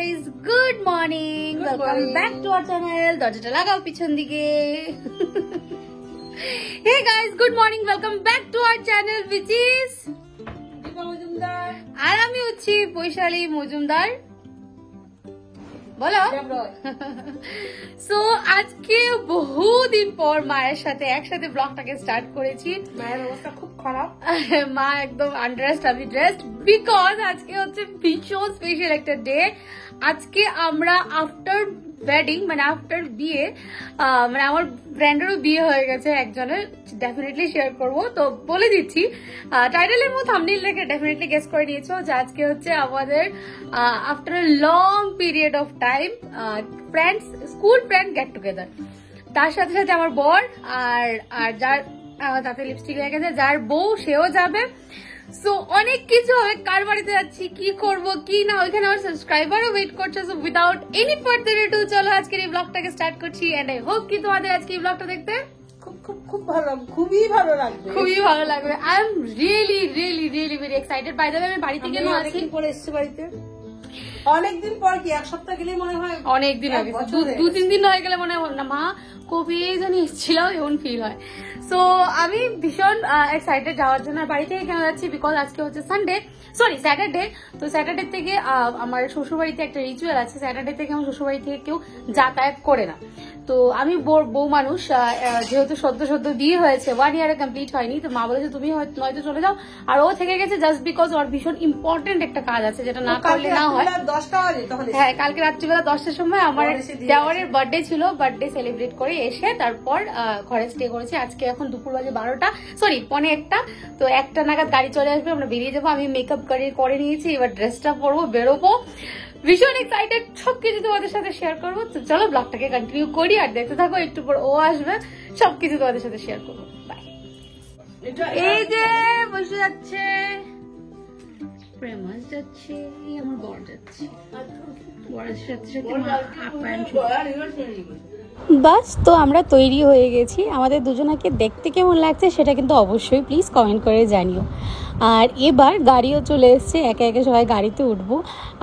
guys, good morning. Welcome back to our channel. দরজাটা লাগাও পিছন দিকে। Hey guys, good morning. Welcome back to our channel which is Dipa Majumdar. আর আমি হচ্ছি বৈশালী মজুমদার। বলো। সো আজকে বহুদিন পর মায়ের সাথে একসাথে ব্লগটাকে স্টার্ট করেছি। মায়ের অবস্থা খুব খারাপ, মা একদম আন্ডারড্রেসড, আমি ড্রেসড বিকজ আজকে হচ্ছে ভীষণ স্পেশাল একটা ডে। আজকে আমরা আফটার ওয়েডিং মানে আফটার বিয়ে, মানে আমার ফ্রেন্ডেরও বিয়ে হয়ে গেছে একজনের, ডেফিনেটলি শেয়ার করবো। তো বলে দিচ্ছি, টাইটেলের মধ্যে থাম্বনেইল রেখে ডেফিনেটলি গেস করে নিয়েছো যে আজকে হচ্ছে আমাদের after a long period of time friends, school friend get together. তার সাথে সাথে আমার বর আর যার তাতে লিপস্টিক লেগে গেছে, যার বউ সেও যাবে। সো অনেক কিছু হবে, কার বাড়িতে যাচ্ছি, কি করব কি না, ওইখানে আমার সাবস্ক্রাইবারও ওয়েট করছে। So without any further edu চলো আজকের এই ব্লগটাকে স্টার্ট করছি। এন্ড আই হোপ কি তোমাদের আজকে এই ব্লগটা দেখতে খুব ভালো, খুবই ভালো লাগবে, খুবই ভালো লাগবে। I am really really really very excited. By the way আমি বাড়ি থেকে আছি, পরে এসেছি বাড়িতে অনেকদিন পর, কি এক সপ্তাহ গেলে মনে হয় অনেকদিন আগে, দু তিন দিন হয়ে গেলে মনে হয় না মা কবে জানি এসেছিলাম এমন ফিল হয়। সো আমি ভীষণ এক্সাইটেড যাওয়ার জন্য। বাড়ি থেকে কেন যাচ্ছি বিকজ আজকে হচ্ছে সানডে, সরি স্যাটারডে। তো স্যাটারডে থেকে আমার শ্বশুরবাড়িতে একটা রিচুয়াল আছে, স্যাটারডে থেকে আমার শ্বশুরবাড়ি থেকে কেউ যাতায়াত করে না। তো আমি বউ মানুষ, যেহেতু সদ্য বিয়ে হয়েছে, 1 ইয়ারে কমপ্লিট হয়নি, তো মা বলেছে তুমি নয়তো চলে যাও। আর ও থেকে গেছে জাস্ট বিকজ ওর ভীষণ ইম্পর্টেন্ট একটা কাজ আছে যেটা না করলে না হয়। হ্যাঁ, কালকে রাত্রিবেলা 10টার সময় আমার দেওয়ারের বার্থডে ছিল, বার্থডে সেলিব্রেট করে এসে তারপর ঘরে স্টে করেছি। আজকে এখন দুপুর বাজে 12টা, সরি 1:45। তো 1টা নাগাদ গাড়ি চলে আসবে, আমরা বেরিয়ে যাবো। আমি মেকআপ করে নিয়েছি, এবার ড্রেসটা পরবো, বেরোবো। ভীষণ এক্সাইটেড, সবকিছু তোমাদের সাথে শেয়ার করবো। তো চলো ব্লগটাকে কন্টিনিউ করি আর দেখতে থাকো। একটু পর ও আসবে, সবকিছু তোমাদের সাথে শেয়ার করবো। বাই। এই যে বসে যাচ্ছে প্রেমাস, যাচ্ছে এই আমার বর যাচ্ছে, বরের সাথে বাস। তো আমরা তৈরি হয়ে গেছি। আমাদের দুজনাকে দেখতে কেমন লাগছে সেটা কিন্তু অবশ্যই প্লিজ কমেন্ট করে জানিও। আর এবার গাড়িও চলে এসছে, একে একে সবাই গাড়িতে উঠবো।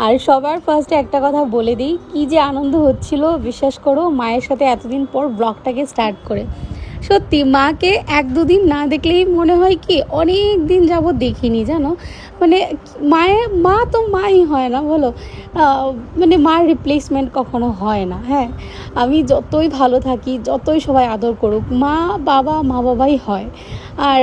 আর সবার ফার্স্টে একটা কথা বলে দিই, কি যে আনন্দ হচ্ছিল বিশ্বাস করো মায়ের সাথে এতদিন পর ব্লগটাকে স্টার্ট করে। সত্যি মাকে 1-2 দিন না দেখলেই মনে হয় কি অনেক দিন যাবত দেখিনি, জানো। মানে মা তো মাই হয় না বলো, মানে মার রিপ্লেসমেন্ট কখনো হয় না। হ্যাঁ, আমি যতই ভালো থাকি, যতই সবাই আদর করুক, মা বাবাই হয়। আর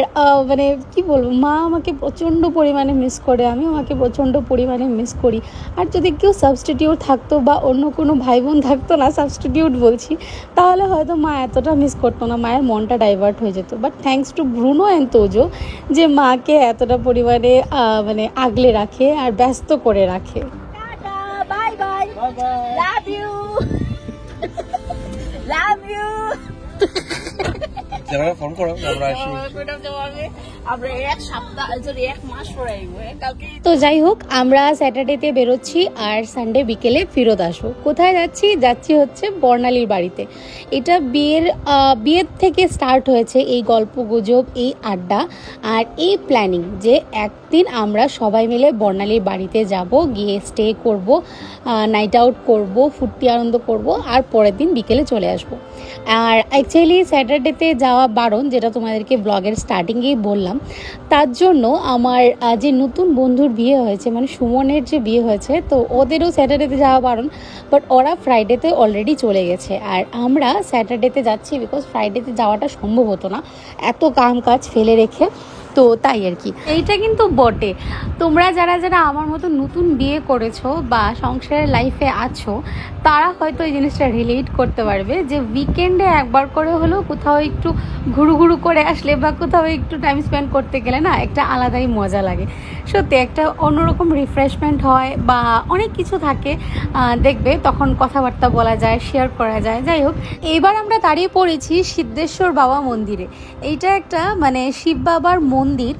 মানে কি বলবো, মা আমাকে প্রচণ্ড পরিমাণে মিস করে, আমি আমাকে প্রচণ্ড পরিমাণে মিস করি। আর যদি কেউ সাবস্টিটিউট থাকতো বা অন্য কোনো ভাই বোন থাকতো না, সাবস্টিটিউট বলছি, তাহলে হয়তো মা এতটা মিস করতো না, মায়ের মনটা ডাইভার্ট হয়ে যেত। But thanks to Bruno and Tojo যে মাকে এতটা পরিমাণে মানে আগলে রাখে আর ব্যস্ত করে রাখে। Bye bye, love you, love you. Phone করো, আমরা আসি। তো যাই হোক, আমরা স্যাটারডেতে বেরোচ্ছি আর সানডে বিকেলে ফেরত আসবো। কোথায় যাচ্ছি হচ্ছে বর্ণালীর বাড়িতে। এটা বিয়ের থেকে স্টার্ট হয়েছে এই গল্প গুজব, এই আড্ডা আর এই প্ল্যানিং যে একদিন আমরা সবাই মিলে বর্ণালীর বাড়িতে যাব, গিয়ে স্টে করব, নাইট আউট করব, ফুর্তি আনন্দ করব আর পরের দিন বিকেলে চলে আসবো। আর অ্যাকচুয়ালি স্যাটারডেতে যাওয়া বারণ, যেটা তোমাদেরকে ব্লগের স্টার্টিংয়েই বললাম। তার জন্য আমার যে নতুন বন্ধুর বিয়ে হয়েছে, মানে সুমনের যে বিয়ে হয়েছে, তো ওদেরও স্যাটারডেতে যাওয়া বারণ, বাট ওরা ফ্রাইডেতে অলরেডি চলে গেছে। আর আমরা স্যাটারডেতে যাচ্ছি বিকজ ফ্রাইডেতে যাওয়াটা সম্ভব হতো না এত কাজ ফেলে রেখে। তো তাই আর কি। এইটা কিন্তু বটে, তোমরা যারা আমার মতো নতুন বিয়ে করেছো বা সংসারের লাইফে আছো, তারা হয়তো এই জিনিসটা রিলেট করতে পারবে যে উইকেন্ডে একবার করে হলেও কোথাও একটু ঘুরু করে আসলে বা কোথাও একটু টাইম স্পেন্ড করতে গেলে না একটা আলাদাই মজা লাগে। সত্যি একটা অন্যরকম রিফ্রেশমেন্ট হয় বা অনেক কিছু থাকে, দেখবে তখন কথাবার্তা বলা যায়, শেয়ার করা যায়। যাই হোক, এবার আমরা দাঁড়িয়ে পড়েছি সিদ্ধেশ্বর বাবা মন্দিরে। এইটা একটা মানে শিব বাবার মন্দির,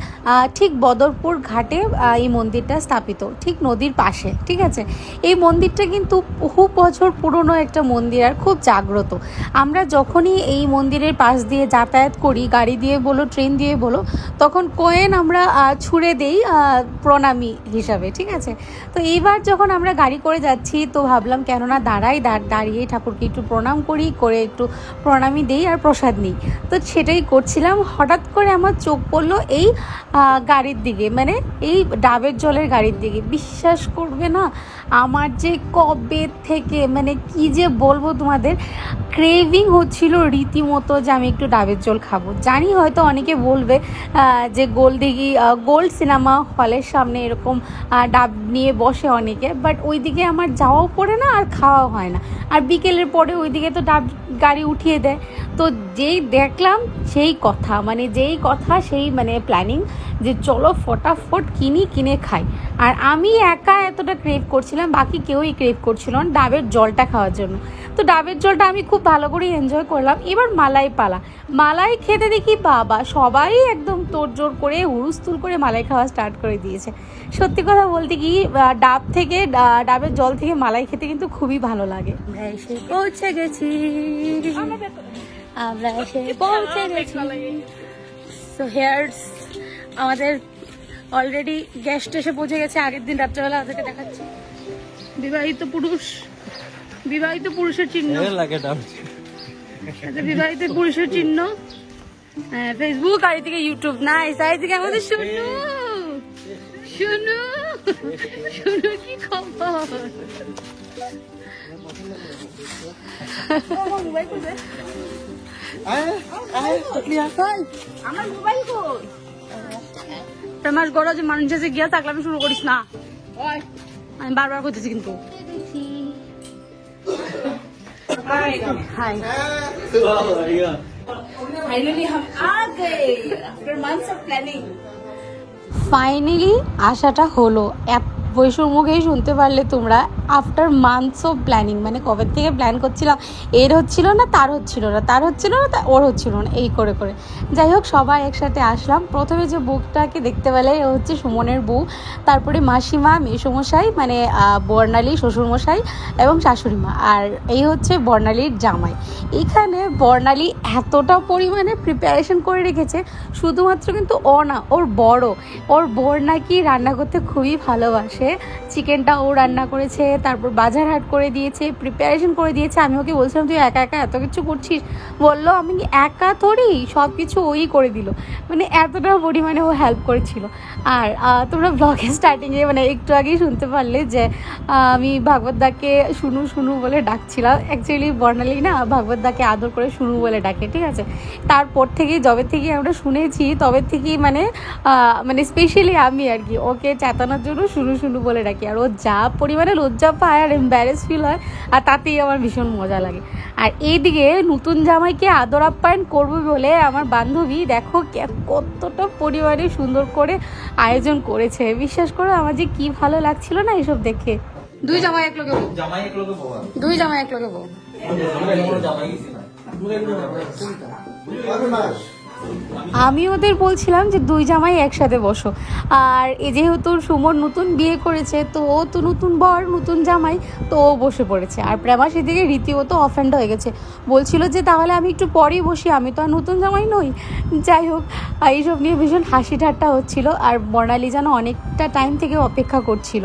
ঠিক বদরপুর ঘাটে এই মন্দিরটা স্থাপিত, ঠিক নদীর পাশে, ঠিক আছে। এই মন্দিরটা কিন্তু বহু বছর পুরনো একটা মন্দির আর খুব জাগ্রত। আমরা যখনই এই মন্দিরের পাশ দিয়ে যাতায়াত করি, গাড়ি দিয়ে বলো ট্রেন দিয়ে বলো, তখন কয়েন আমরা ছুঁড়ে দেই প্রণামী হিসাবে, ঠিক আছে। তো এইবার যখন আমরা গাড়ি করে যাচ্ছি তো ভাবলাম কেননা দাঁড়িয়ে ঠাকুরকে একটু প্রণাম করি, করে একটু প্রণামী দেই আর প্রসাদ নিই। তো সেটাই করছিলাম, হঠাৎ করে আমার চোখ পড়লো এই গাড়ির দিকে, মানে এই ডাবের জলের গাড়ির দিকে। বিশ্বাস করবে না, আমার যে কবে থেকে মানে কি যে বলবো তোমাদের, ক্রেভিং হচ্ছিল রীতিমতো যে আমি একটু ডাবের জল খাবো। জানি হয়তো অনেকে বলবে যে গোল্ড সিনেমা হলের সামনে এরকম ডাব নিয়ে বসে অনেকে, বাট ওইদিকে আমার যাওয়াও পড়ে না আর খাওয়াও হয় না। আর বিকেলের পরে ওইদিকে তো ডাব গাড়ি উঠিয়ে দেয়। তো যেই দেখলাম সেই কথা সেই প্ল্যানিং যে চলো ফটাফট কিনে খাই। আর আমি একা এতটা ক্রেভ করছিলাম, বাকি কেউই ক্রেভ করছিল না ডাবের জলটা খাওয়ার জন্য। তো ডাবের জলটা আমি খুব ভালো করে এনজয় করলাম। এবার মালাই খেতে দেখি বাবা সবাই একদম তোড়জোড় করে হুড়ুস্থুল করে মালাই খাওয়া স্টার্ট করে দিয়েছে। সত্যি কথা বলতে কি, ডাবের জল থেকে মালাই খেতে কিন্তু খুবই ভালো লাগে। আমরা এসে পৌঁছে গেছি। সো হিয়ার্স আমাদের অলরেডি গেস্ট এসে পৌঁছে গেছে। আগের দিন রাত্রেবেলা ওদেরকে দেখাচ্ছি। বিবাহিত পুরুষের চিহ্ন, বিবাহিত পুরুষের চিহ্ন, ফেসবুক আর এদিকে ইউটিউব। না এদিকে আমাদের শুনু কি খবর। আমার মোবাইল কই? ফেমাস গড় যে মানুষ আছে গিয়া তাকলামি শুরু করিস না, আমি বারবার করতেছি কিন্তু। हाय फाइनली हम आ गए after months of planning. Finally আশাটা হলো। বৈশুর মুখেই শুনতে পারলে তোমরা, আফটার মান্থস অফ প্ল্যানিং, মানে কবে থেকে প্ল্যান করছিলাম, এর হচ্ছিল না তার হচ্ছিল না ওর হচ্ছিল না, এই করে যাই হোক সবাই একসাথে আসলাম। প্রথমে যে বউটাকে দেখতে পেলে ও হচ্ছে সুমনের বউ, তারপরে মাসিমা, মেসোমশাই মানে বর্ণালী শ্বশুরমশাই এবং শাশুড়ি মা, আর এই হচ্ছে বর্ণালীর জামাই। এখানে বর্ণালী এতটা পরিমাণে প্রিপারেশন করে রেখেছে, শুধুমাত্র কিন্তু ও না, ওর বর নাকি রান্না করতে খুবই ভালোবাসে। চিকেনটা ও রান্না করেছে, তারপর বাজার হাট করে দিয়েছে, প্রিপারেশন করে দিয়েছে। আমি ওকে বলছিলাম তুই একা এত কিছু করছিস, বললো আমি একা থরি, সব কিছু ওই করে দিল, মানে এতটা পরিমাণে ও হেল্প করেছিল। আর তোমরা ব্লগের স্টার্টিংয়ে একটু আগেই শুনতে পারলে যে আমি ভাগবতদাকে শুনু বলে ডাকছিলাম। অ্যাকচুয়ালি বর্ণালী না ভাগবতদাকে আদর করে শুনু বলে ডাকে, ঠিক আছে। তারপর থেকেই যবে থেকে আমরা শুনেছি তবে থেকেই স্পেশালি আমি আর কি ওকে চেতানোর জন্য শুনু বলে ডাকি। আর ও যা পরিমাণে লজ্জা পায় আর এম্বারেস ফিল হয়, আর তাতেই আমার ভীষণ মজা লাগে। আর এইদিকে নতুন জামাইকে আদর আপ্যায়ন করবে বলে আমার বান্ধবী দেখো কতটা পরিমাণে সুন্দর করে আয়োজন করেছে। বিশ্বাস করো আমার যে কি ভালো লাগছিল না এসব দেখে। দুই জামাই এক লগে বউ। আমি ওদের বলছিলাম যে দুই জামাই একসাথে বসো। আর যেহেতু সুমন নতুন বিয়ে করেছে, তো ও তো নতুন বর নতুন জামাই, তো ও বসে পড়েছে। আর প্রেমা সেদিকে রীতিমতো অফেন্ড হয়ে গেছে, বলছিল যে তাহলে আমি একটু পরেই বসি, আমি তো আর নতুন জামাই নই। যাই হোক এইসব নিয়ে ভীষণ হাসি ঠাট্টা হচ্ছিল। আর বর্ণালী যেন অনেকটা টাইম থেকে অপেক্ষা করছিল।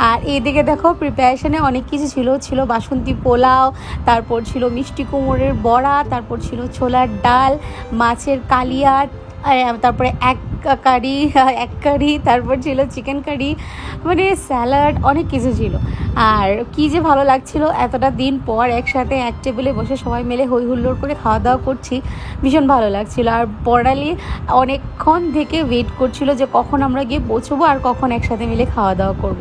আর এদিকে দেখো প্রিপারেশনে অনেক কিছু ছিল বাসন্তী পোলাও, তারপর ছিল মিষ্টি কুমড়োর বড়া, তারপর ছিল ছোলার ডাল, মাছের কালিয়া, তারপরে এক কারি, তারপর ছিল চিকেন কারি, স্যালাড, অনেক কিছু ছিল। আর কি যে ভালো লাগছিল, এতটা দিন পর একসাথে এক টেবিলে বসে সবাই মিলে হই হুল্লোড় করে খাওয়া দাওয়া করছি, ভীষণ ভালো লাগছিল। আর বর্ণালী অনেকক্ষণ থেকে ওয়েট করছিল যে কখন আমরা গিয়ে পৌঁছবো আর কখন একসাথে মিলে খাওয়া দাওয়া করব।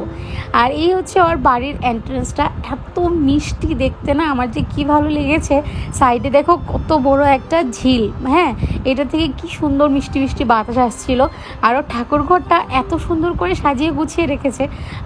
আর এই হচ্ছে ওর বাড়ির এন্ট্রান্সটা, এত মিষ্টি দেখতে না, আমার যে কি ভালো লেগেছে। সাইডে দেখো কত বড় একটা ঝিল, হ্যাঁ, এটা থেকে কি সুন্দর মিষ্টি বাতাস আসছিল। আরও ঠাকুরঘরটা এত সুন্দর করে সাজিয়ে গুছিয়ে রেখেছে।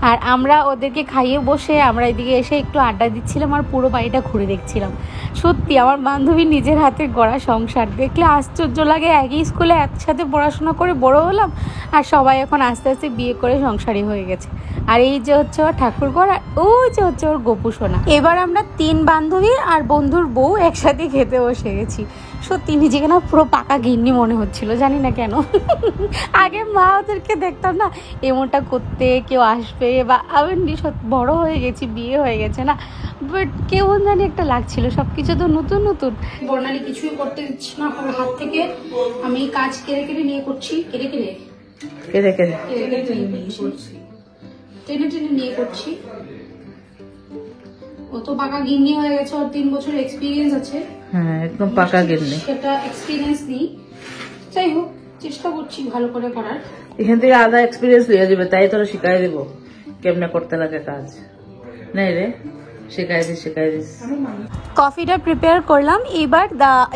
আর আমরা ওদেরকে খাইয়ে বসে আমরা এদিকে এসে একটু আড্ডা দিচ্ছিলাম আর পুরো বাড়িটা ঘুরে দেখছিলাম। সত্যি আমার বান্ধবীর নিজের হাতে গড়া সংসার দেখলে আশ্চর্য লাগে। একই স্কুলে একসাথে পড়াশোনা করে বড় হলাম, আর সবাই এখন আস্তে আস্তে বিয়ে করে সংসারী হয়ে গেছে। আর এই যে হচ্ছে ওর ঠাকুরঘর, আর ওই যে হচ্ছে ওর গোপু সোনা। এবার আমরা 3 বান্ধবী আর বন্ধুর বউ একসাথে খেতে বসে গেছি। সত্যি নিজেকে না পুরো পাকা গিন্নি মনে হচ্ছিল, জানি না কেন। আগে মা ওদেরকে দেখতাম না এমনটা করতে, কেউ আসবে বা আমি বড় হয়ে গেছি, বিয়ে হয়ে গেছে না, বাট কেমন জানি একটা লাগছিল, সবকিছু তো নতুন নতুন। বর্ণালী কিছুই করতে দিচ্ছি না আমার হাত থেকে, আমি কাজ কেড়ে কেড়ে নিয়ে করছি, কেড়ে কেড়ে টেনে টেনে নিয়ে করছি। ও তো পাকা গিন্নি হয়ে গেছে, ওর 3 বছর এক্সপিরিয়েন্স আছে। হ্যাঁ, একদম পাকা গিন্নি। সেটা এক্সপিরিয়েন্স নেই, যাই হোক চেষ্টা করছি ভালো করে করার। এখান থেকে আধা এক্সপিরিয়েন্স লিয়ে যাবে, তাই তোরা শিখাই দিব কেমনে করতে লাগে কাজ। নাই রে, শিখাই দিস। কফিটা প্রিপেয়ার করলাম। এবার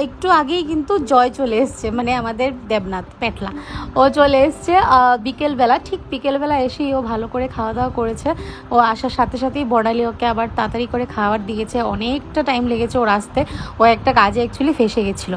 একটু আগেই কিন্তু জয় চলে এসছে, মানে আমাদের দেবনাথ পেটলা, ও চলে এসছে বিকেলবেলা। ঠিক বিকেলবেলা এসেই ও ভালো করে খাওয়া দাওয়া করেছে। ও আসার সাথে সাথেই বর্ণালী ওকে আবার তাড়াতাড়ি করে খাবার দিয়েছে, অনেকটা টাইম লেগেছে ওর আসতে, ও একটা কাজে অ্যাকচুয়ালি ফেসে গেছিলো।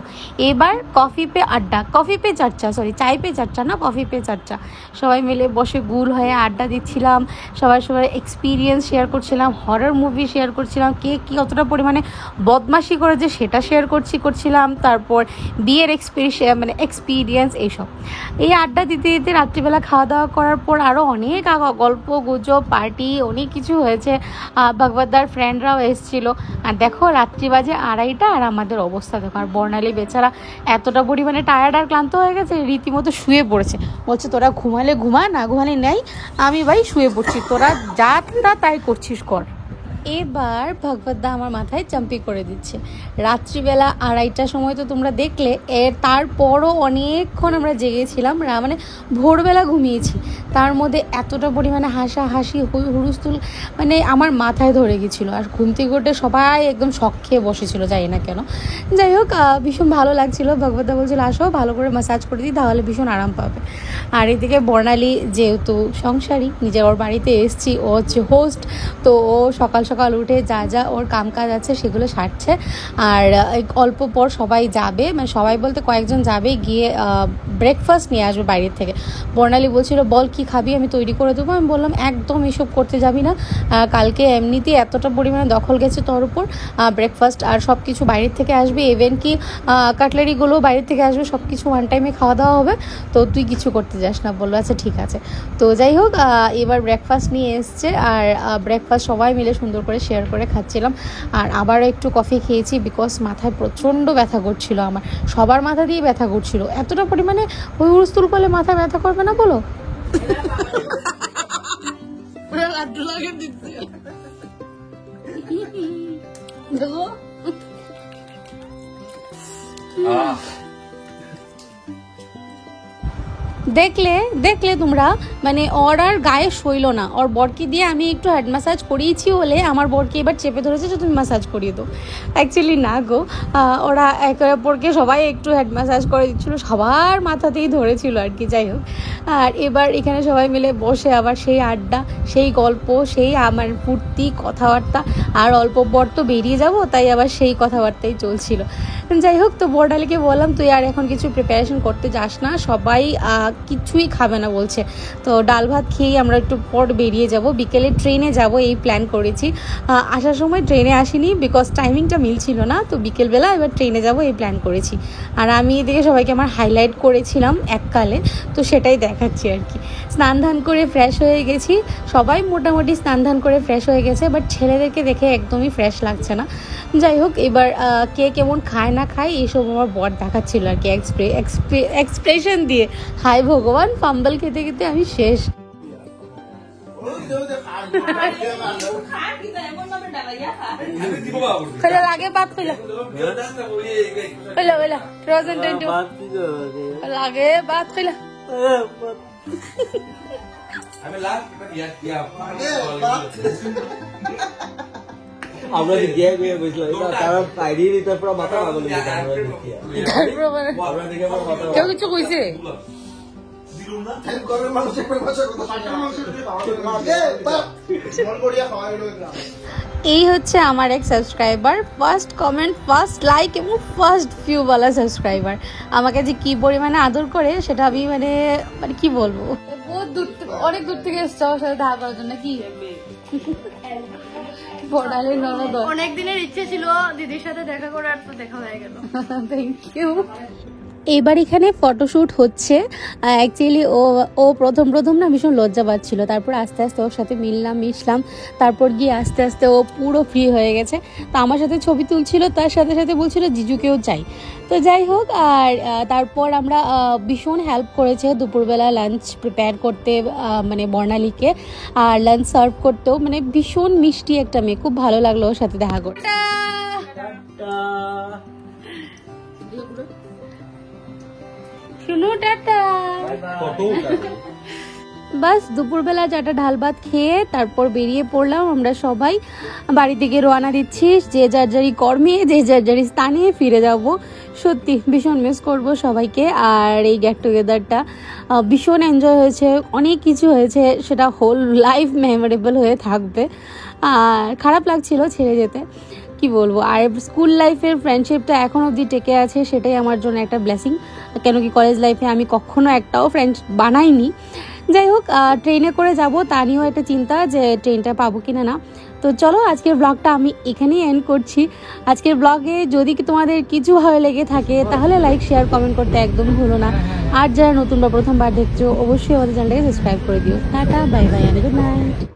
এবার কফি পে আড্ডা, কফি পে চর্চা, সরি চাই পে চর্চা না, কফি পে চর্চা। সবাই মিলে বসে গুল হয়ে আড্ডা দিচ্ছিলাম, সবার এক্সপিরিয়েন্স শেয়ার করছিলাম, হরর মুভি শেয়ার করছিলাম, কে কী কতটা পরিমাণে বদমাশি করেছে সেটা শেয়ার করছিলাম, তারপর বিয়ের এক্সপিরিয়েন্স এইসব। এই আড্ডা দিতে দিতে রাত্রিবেলা খাওয়া দাওয়া করার পর আরও অনেক গল্প গুজব পার্টি অনেক কিছু হয়েছে। ভগবতদার ফ্রেন্ডরাও এসেছিলো। আর দেখো রাত্রি বাজে 2:30, আর আমাদের অবস্থা দেখো। আর বর্ণালী বেচারা এতটা পরিমাণে টায়ার্ড আর ক্লান্ত হয়ে গেছে, রীতিমতো শুয়ে পড়েছে। বলছে তোরা ঘুমালে ঘুমা, না ঘুমালে নেই, আমি ভাই শুয়ে পড়ছি, তোরা যা তাই করছিস কর। এবার ভগবতদা আমার মাথায় চাম্পি করে দিচ্ছে। রাত্রিবেলা 2:30টার সময় তো তোমরা দেখলে, তারপরও অনেকক্ষণ আমরা জেগেছিলাম, মানে ভোরবেলা ঘুমিয়েছি। তার মধ্যে এতটা পরিমাণে হাসাহাসি হুড়ুস্থুল, মানে আমার মাথায় ধরে গেছিলো। আর ঘুম থেকে উঠে সবাই একদম শক খেয়ে বসেছিল, যাই না কেন। যাই হোক ভীষণ ভালো লাগছিল। ভগবতদা বলছিল আসো ভালো করে ম্যাসাজ করে দিই, তাহলে ভীষণ আরাম পাবে। আর এদিকে বর্ণালী যেহেতু সংসারী, নিজের ওর বাড়িতে এসছি, ও হচ্ছে হোস্ট, তো ও সকাল সকাল উঠে যা ওর কাজ আছে সেগুলো সারছে। আর অল্প পর সবাই যাবে, মানে সবাই বলতে কয়েকজন যাবে, গিয়ে ব্রেকফাস্ট নিয়ে আসবে বাইরের থেকে। বর্ণালী বলছিল বল কি খাবি, আমি তৈরি করে দেবো। আমি বললাম একদম এসব করতে যাবি না, কালকে এমনিতেই এতটা পরিমাণে দখল গেছে তোর উপর, ব্রেকফাস্ট আর সব কিছু বাইরের থেকে আসবে, ইভেন কি কাটলারিগুলো বাইরের থেকে আসবে, সব কিছু ওয়ান টাইমে খাওয়া দাওয়া হবে, তো তুই কিছু করতে যাস না। বললো আচ্ছা ঠিক আছে। তো যাই হোক এবার ব্রেকফাস্ট নিয়ে এসছে, আর ব্রেকফাস্ট সবাই মিলে সুন্দর করে শেয়ার করে খাচ্ছিলাম। আর আবারও একটু কফি খেয়েছি, বিকজ মাথায় প্রচণ্ড ব্যথা করছিল, আমার সবার মাথা দিয়ে ব্যথা করছিল। এতটা পরিমাণে হুড়স্থুল করলে মাথা ব্যথা করবে না বলো? দেখো দেখলে তোমরা, মানে ওর আর গায়ে সইল না। ওর বরকে দিয়ে আমি একটু হেড ম্যাসাজ করিয়েছি বলে আমার বরকে এবার চেপে ধরেছে যে তুমি ম্যাসাজ করিয়ে দাও। অ্যাকচুয়ালি না গো, ওরা একে অপরকে সবাই একটু হেড ম্যাসাজ করে দিচ্ছিলো, সবার মাথাতেই ধরেছিল আর কি। যাই হোক, আর এবার এখানে সবাই মিলে বসে আবার সেই আড্ডা, সেই গল্প, সেই আমার ফুর্তি কথাবার্তা। আর অল্প পর তো বেরিয়ে যাব, তাই আবার সেই কথাবার্তাই চলছিল। যাই হোক, তো বর্ণালীকে বললাম তুই আর এখন কিছু প্রিপারেশন করতে যাস না, সবাই কিছুই খাবে না বলছে। তো ডাল ভাত খেয়েই আমরা একটু পর বেরিয়ে যাব, বিকেলে ট্রেনে যাব এই প্ল্যান করেছি। আসার সময় ট্রেনে আসিনি, বিকজ টাইমিংটা মিলছিল না, তো বিকেলবেলা এবার ট্রেনে যাব এই প্ল্যান করেছি। আর আমি এদিকে সবাইকে আমার হাইলাইট করেছিলাম এককালে, তো সেটাই দেখাচ্ছি আর কি। স্নান ধান করে ফ্রেশ হয়ে গেছি, সবাই মোটামুটি স্নান ধান করে ফ্রেশ হয়ে গেছে, বাট ছেলেদেরকে দেখে একদমই ফ্রেশ লাগছে না। যাই হোক, এবার কে কেমন খায় না খায় এইসব আমার বর দেখাচ্ছিল আর কি, এক্সপ্রেশন দিয়ে। হাই ভগবান, ফাম্বল খেতে খেতে আমি শেষ। লাগে বাদ লাগে বাদ খেলা আমরা গিয়ে গিয়ে বুঝলো তারা পাইরি দিতে পুরো মাথা পাগল হয়ে গেছে। কেউ কিছু কইছে? এই হচ্ছে আমার এক subscriber, first comment, first like এবং ফার্স্ট ভিউ वाला সাবস্ক্রাইবার। আমাকে যে কি পরিমাণে আদর করে সেটা আমি মানে মানে কি বলবো, বহুত দূর থেকে, অনেক দূর থেকে এসছে আমার সাথে দেখা করার জন্য। কি বর্ণালীর ননদ, অনেক দিনের ইচ্ছে ছিল দিদির সাথে দেখা করার, তো দেখা হয়ে গেল। Thank you. এবার এখানে ফটোশ্যুট হচ্ছে। অ্যাকচুয়ালি ও প্রথম না ভীষণ লজ্জা পাচ্ছিল, তারপর আস্তে আস্তে ওর সাথে মিশলাম, তারপর গিয়ে আস্তে আস্তে ও পুরো ফ্রি হয়ে গেছে। তো আমার সাথে ছবি তুলছিল, তার সাথে সাথে বলছিল জিজুকেও চাই। তো যাই হোক, আর তারপর আমরা ভীষণ হেল্প করেছে দুপুরবেলা লাঞ্চ প্রিপেয়ার করতে, মানে বর্ণালীকে, আর লাঞ্চ সার্ভ করতেও। মানে ভীষণ মিষ্টি একটা মেয়ে, খুব ভালো লাগলো ওর সাথে দেখা করতে। শুনো টাটা। বাস দুপুরবেলা চাটা ঢাল ভাত খেয়ে তারপর বেরিয়ে পড়লাম আমরা সবাই। বাড়ি থেকে রওনা দিচ্ছি, যে যার যারি কর্মে, যে যার যারি স্থানে ফিরে যাব। সত্যি ভীষণ মিস করব সবাইকে। আর এই গেট টুগেদারটা ভীষণ এনজয় হয়েছে, অনেক কিছু হয়েছে, সেটা হোল লাইফ মেমোরেবল হয়ে থাকবে। আর খারাপ লাগছিল ছেড়ে যেতে, কি বলবো। আর স্কুল লাইফের ফ্রেন্ডশিপটা এখন অবধি টেকে আছে, সেটাই আমার জন্য একটা ব্লেসিং। কেন কি কলেজ লাইফে আমি কখনো একটাও ফ্রেন্ড বানাইনি। যাই হোক, ট্রেনে করে যাব, তা নিয়েও একটা চিন্তা যে ট্রেনটা পাবো কিনা না। তো চলো আজকের ব্লগটা আমি এখানেই এন্ড করছি। আজকের ব্লগে যদি তোমাদের কিছু ভালো লেগে থাকে তাহলে লাইক, শেয়ার, কমেন্ট করতে একদম ভুলো না। আর যারা নতুন বা প্রথমবার দেখছো অবশ্যই আমাদের চ্যানেলটাকে সাবস্ক্রাইব করে দিও। Tata, bye bye, good night.